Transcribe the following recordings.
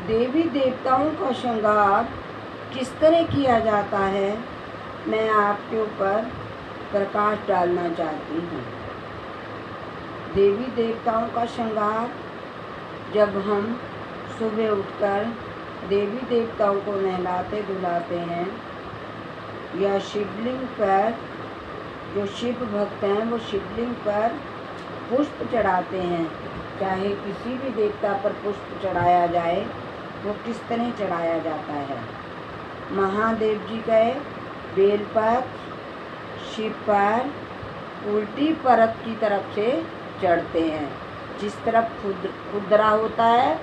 देवी देवताओं का श्रृंगार किस तरह किया जाता है, मैं आपके ऊपर प्रकाश डालना चाहती हूँ। देवी देवताओं का श्रृंगार जब हम सुबह उठकर देवी देवताओं को नहलाते धुलाते हैं या शिवलिंग पर, जो शिव भक्त हैं वो शिवलिंग पर पुष्प चढ़ाते हैं, चाहे किसी भी देवता पर पुष्प चढ़ाया जाए वो किस तरह चढ़ाया जाता है। महादेव जी गए बेलपत्र शिव पर उल्टी परत की तरफ से चढ़ते हैं। जिस तरफ खुदरा होता है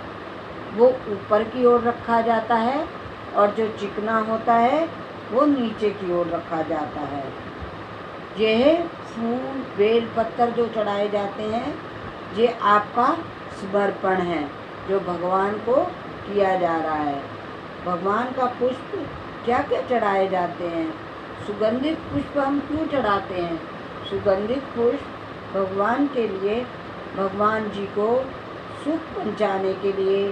वो ऊपर की ओर रखा जाता है और जो चिकना होता है वो नीचे की ओर रखा जाता है। यह फूल बेल पत्थर जो चढ़ाए जाते हैं ये आपका समर्पण है जो भगवान को किया जा रहा है। भगवान का पुष्प क्या क्या चढ़ाए जाते हैं? सुगंधित पुष्प हम क्यों चढ़ाते हैं? सुगंधित पुष्प भगवान के लिए, भगवान जी को सुख पहुँचाने के लिए,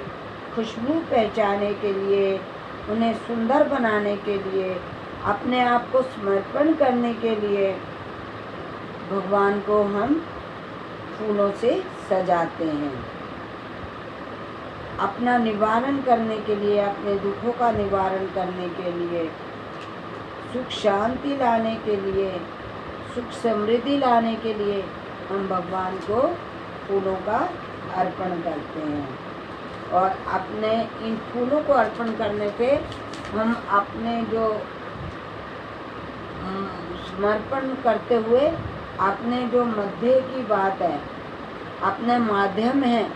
खुशबू पहचाने के लिए, उन्हें सुंदर बनाने के लिए, अपने आप को समर्पण करने के लिए भगवान को हम फूलों से सजाते हैं। अपना निवारण करने के लिए, अपने दुखों का निवारण करने के लिए, सुख शांति लाने के लिए, सुख समृद्धि लाने के लिए हम भगवान को फूलों का अर्पण करते हैं। और अपने इन फूलों को अर्पण करने पे हम अपने जो समर्पण करते हुए अपने जो मध्य की बात है, अपने माध्यम है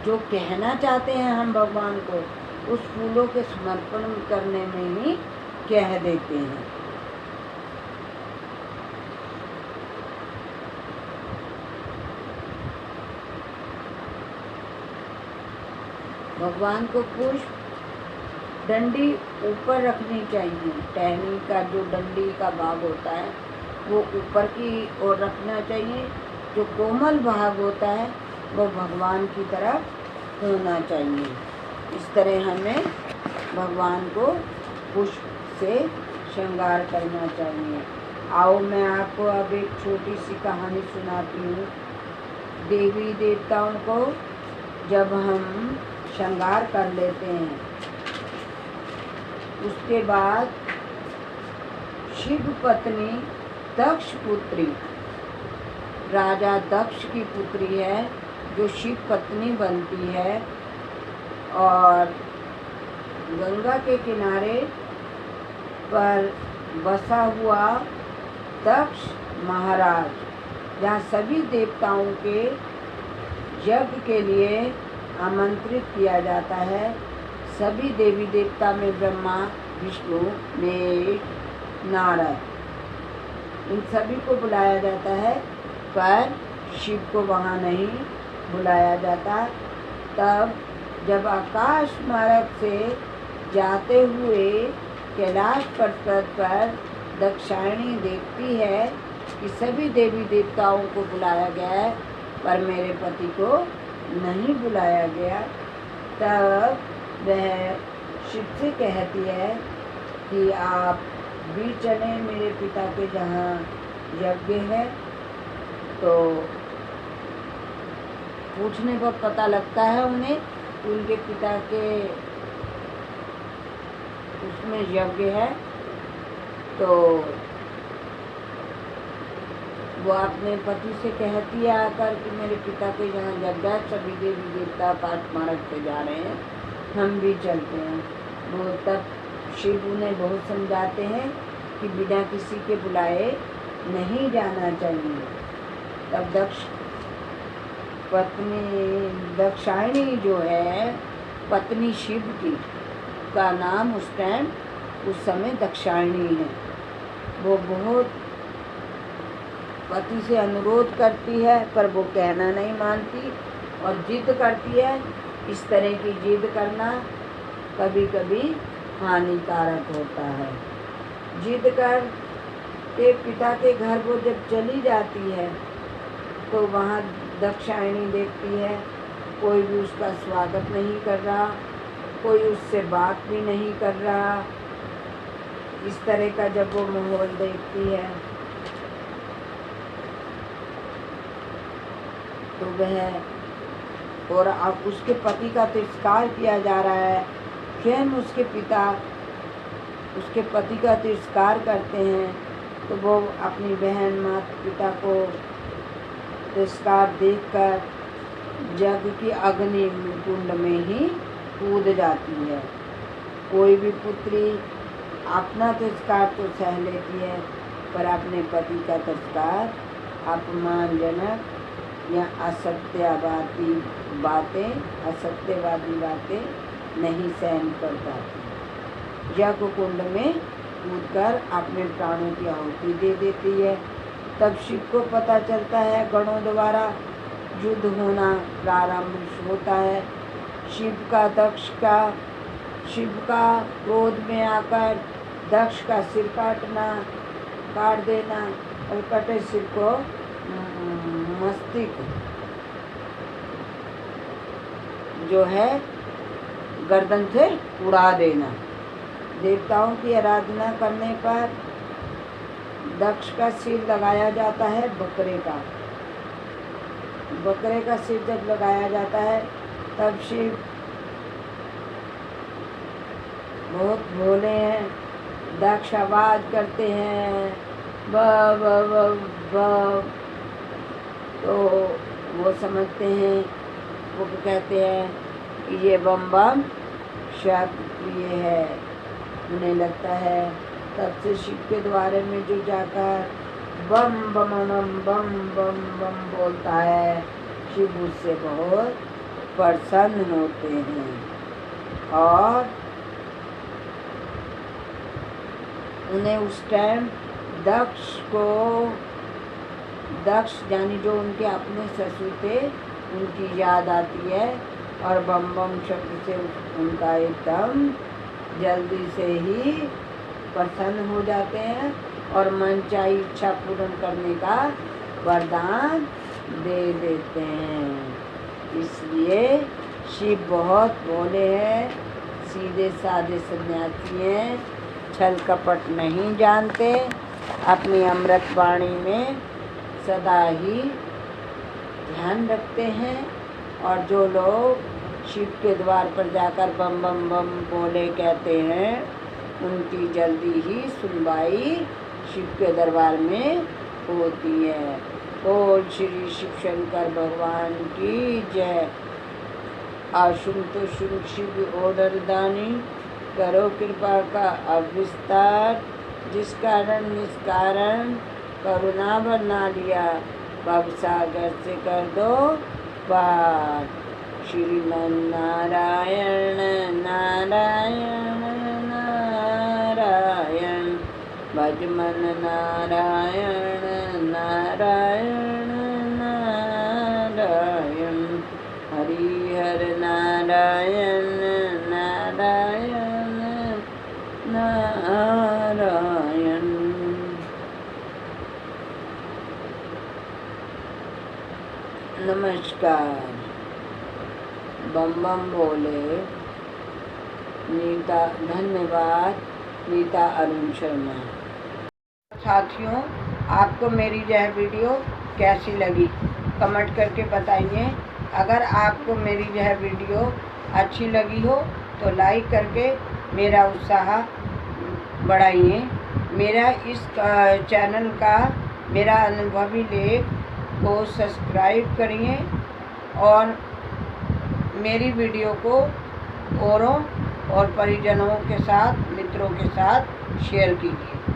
जो कहना चाहते हैं हम भगवान को, उस फूलों के समर्पण करने में ही कह देते हैं। भगवान को पुष्प डंडी ऊपर रखनी चाहिए। टहनी का जो डंडी का भाग होता है वो ऊपर की ओर रखना चाहिए। जो कोमल भाग होता है वो भगवान की तरफ होना चाहिए। इस तरह हमें भगवान को पुष्प से श्रृंगार करना चाहिए। आओ मैं आपको अब एक छोटी सी कहानी सुनाती हूँ। देवी देवताओं को जब हम श्रृंगार कर लेते हैं उसके बाद शिव पत्नी दक्ष पुत्री, राजा दक्ष की पुत्री है जो शिव पत्नी बनती है और गंगा के किनारे पर बसा हुआ दक्ष महाराज, जहाँ सभी देवताओं के यज्ञ के लिए आमंत्रित किया जाता है। सभी देवी देवता में ब्रह्मा विष्णु महेश नारद इन सभी को बुलाया जाता है, पर शिव को वहाँ नहीं बुलाया जाता। तब जब आकाश मार्ग से जाते हुए कैलाश पर्वत पर दक्षायणी देखती है कि सभी देवी देवताओं को बुलाया गया है पर मेरे पति को नहीं बुलाया गया, तब वह शिव से कहती है कि आप भी चलें मेरे पिता के जहाँ यज्ञ है। तो पूछने पर पता लगता है उन्हें उनके पिता के उसमें यज्ञ है। तो वो अपने पति से कहती है आकर कि मेरे पिता के जहाँ यज्ञ है, सभी देवी देवता आकाश मार्ग पे जा रहे हैं, हम भी चलते हैं। वो तब शिव उन्हें बहुत समझाते हैं कि बिना किसी के बुलाए नहीं जाना चाहिए। तब दक्ष पत्नी दक्षायणी जो है पत्नी शिव की का नाम उस समय दक्षायणी है। वो बहुत पति से अनुरोध करती है पर वो कहना नहीं मानती और जिद करती है। इस तरह की जिद करना कभी कभी हानिकारक होता है। जिद कर के पिता के घर वो जब चली जाती है तो वहाँ दक्षायणी देखती है कोई भी उसका स्वागत नहीं कर रहा, कोई उससे बात भी नहीं कर रहा। इस तरह का जब वो माहौल देखती है तो वह, और अब उसके पति का तिरस्कार किया जा रहा है। स्वयं उसके पिता उसके पति का तिरस्कार करते हैं तो वो अपनी बहन माता पिता को तिरस्कार देखकर जग की अग्नि कुंड में ही कूद जाती है। कोई भी पुत्री अपना तिरस्कार तो सह लेती है पर अपने पति का तिरस्कार अपमानजनक या असत्यवादी बातें नहीं सहन कर पाती। यज्ञ कुंड में कूदकर अपने प्राणों की आहुति दे देती है। तब शिव को पता चलता है, गणों द्वारा युद्ध होना प्रारंभ होता है। शिव का क्रोध में आकर दक्ष का सिर काट देना और कटे सिर को मस्तिष्क जो है गर्दन से उड़ा देना। देवताओं की आराधना करने पर दक्ष का सिर लगाया जाता है बकरे का सिर जब लगाया जाता है तब शिव बहुत भोले हैं। दक्ष आवाज करते हैं ब ब ब ब, तो वो समझते हैं, वो कहते हैं कि ये बम बम शायद प्रिय है। उन्हें लगता है तब से शिव के द्वारे में जो जाकर बम बम बम बम बम बम बोलता है, शिव उससे बहुत प्रसन्न होते हैं और उन्हें उस टाइम दक्ष यानी जो उनके अपने ससुर थे उनकी याद आती है और बम बम शब्द से उनका एकदम जल्दी से ही प्रसन्न हो जाते हैं और मनचाही इच्छा पूर्ण करने का वरदान दे देते हैं। इसलिए शिव बहुत भोले हैं, सीधे साधे सन्यासी हैं, छल कपट नहीं जानते, अपनी अमृत वाणी में सदा ही ध्यान रखते हैं। और जो लोग शिव के द्वार पर जाकर बम बम बम बोले कहते हैं उनकी जल्दी ही सुनवाई शिव के दरबार में होती है। बोल श्री शिव शंकर भगवान की जय। आशुन तो शुभ शिव ओडर दानी, करो कृपा का अविस्तार, जिस कारण निष्कारण करुणा बना लिया, भव सागर से कर दो पार। श्रीमन नारायण नारायण नारायण, भज मन नारायण नारायण नारायण, हरि हर नारायण नारायण नारायण। नमस्कार। बम बम बोले। नीता धन्यवाद। नीता अरुण शर्मा। साथियों, आपको मेरी यह वीडियो कैसी लगी कमेंट करके बताइए। अगर आपको मेरी यह वीडियो अच्छी लगी हो तो लाइक करके मेरा उत्साह बढ़ाइए। मेरा इस चैनल का मेरा अनुभवी लेख को सब्सक्राइब करिए और मेरी वीडियो को औरों और परिजनों के साथ, मित्रों के साथ शेयर कीजिए।